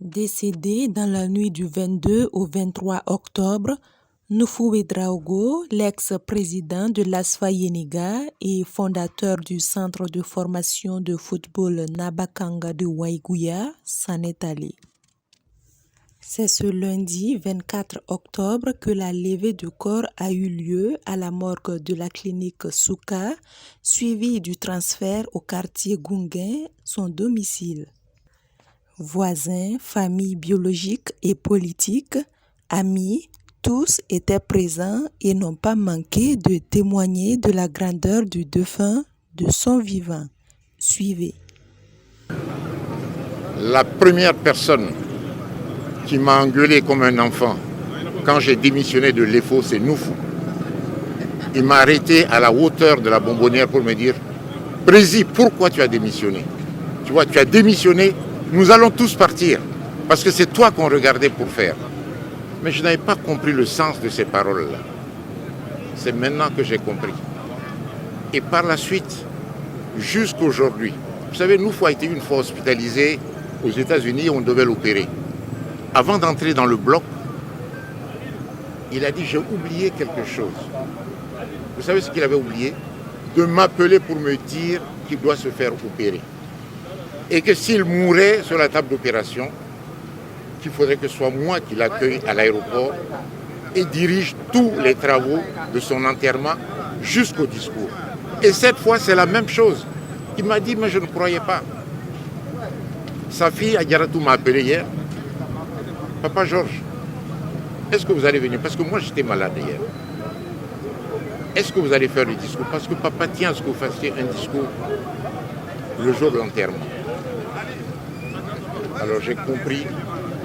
Décédé dans la nuit du 22 au 23 octobre, Nufo Ouédraogo, l'ex-président de l'ASFA Yéniga et fondateur du centre de formation de football Nabakanga de Waïgouya, s'en est allé. C'est ce lundi 24 octobre que la levée de corps a eu lieu à la morgue de la clinique Souka, suivie du transfert au quartier Gounguin, son domicile. Voisins, familles biologiques et politiques, amis, tous étaient présents et n'ont pas manqué de témoigner de la grandeur du défunt de son vivant. Suivez. La première personne qui m'a engueulé comme un enfant quand j'ai démissionné de l'EFO, c'est Nufo. Il m'a arrêté à la hauteur de la bonbonnière pour me dire « Prési, pourquoi tu as démissionné? Tu vois, tu as démissionné, nous allons tous partir, parce que c'est toi qu'on regardait pour faire. » Mais je n'avais pas compris le sens de ces paroles-là. C'est maintenant que j'ai compris. Et par la suite, jusqu'aujourd'hui, vous savez, Nufo a été une fois hospitalisé aux États-Unis, on devait l'opérer. Avant d'entrer dans le bloc, il a dit « J'ai oublié quelque chose. » Vous savez ce qu'il avait oublié? De m'appeler pour me dire qu'il doit se faire opérer. Et que s'il mourait sur la table d'opération, qu'il faudrait que ce soit moi qui l'accueille à l'aéroport et dirige tous les travaux de son enterrement jusqu'au discours. Et cette fois, c'est la même chose. Il m'a dit, mais je ne croyais pas. Sa fille, Adjaratou, m'a appelé hier. Papa Georges, est-ce que vous allez venir? Parce que moi, j'étais malade hier. Est-ce que vous allez faire le discours? Parce que papa tient à ce que vous fassiez un discours le jour de l'enterrement. Alors j'ai compris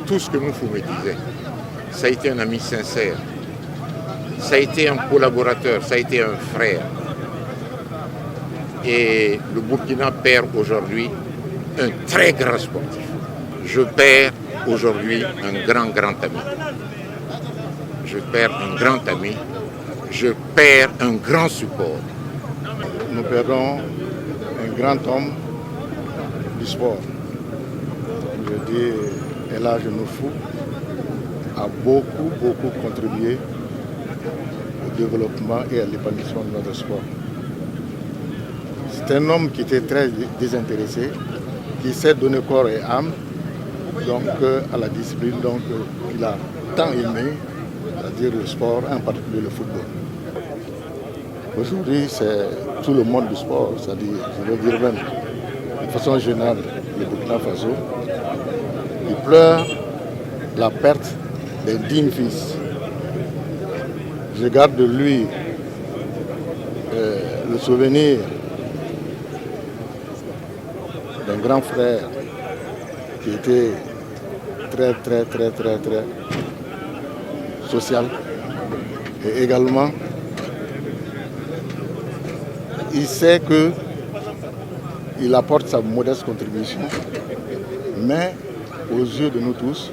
tout ce que Nufo me disait. Ça a été un ami sincère. Ça a été un collaborateur. Ça a été un frère. Et le Burkina perd aujourd'hui un très grand sportif. Je perds aujourd'hui un grand ami. Je perds un grand ami. Je perds un grand support. Nous perdons un grand homme du sport. Je dis, El Hadj Nufo a beaucoup contribué au développement et à l'épanouissement de notre sport. C'est un homme qui était très désintéressé, qui s'est donné corps et âme donc, à la discipline qu'il a tant aimé, c'est-à-dire le sport, en particulier le football. Aujourd'hui, c'est tout le monde du sport, c'est-à-dire, je veux dire même, de façon générale, le Burkina Faso, il pleure la perte d'un digne fils. Je garde de lui le souvenir d'un grand frère qui était très social et également il sait qu'il apporte sa modeste contribution, mais aux yeux de nous tous,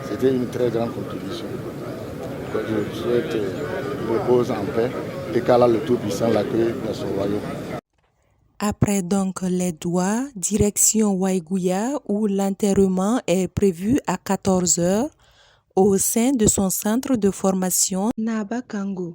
c'était une très grande contribution. Donc, je souhaite qu'il repose en paix et qu'Allah le Tout-Puissant l'accueille dans son royaume. Après donc les doigts, direction Waïgouya où l'enterrement est prévu à 14 h au sein de son centre de formation Nabakanga.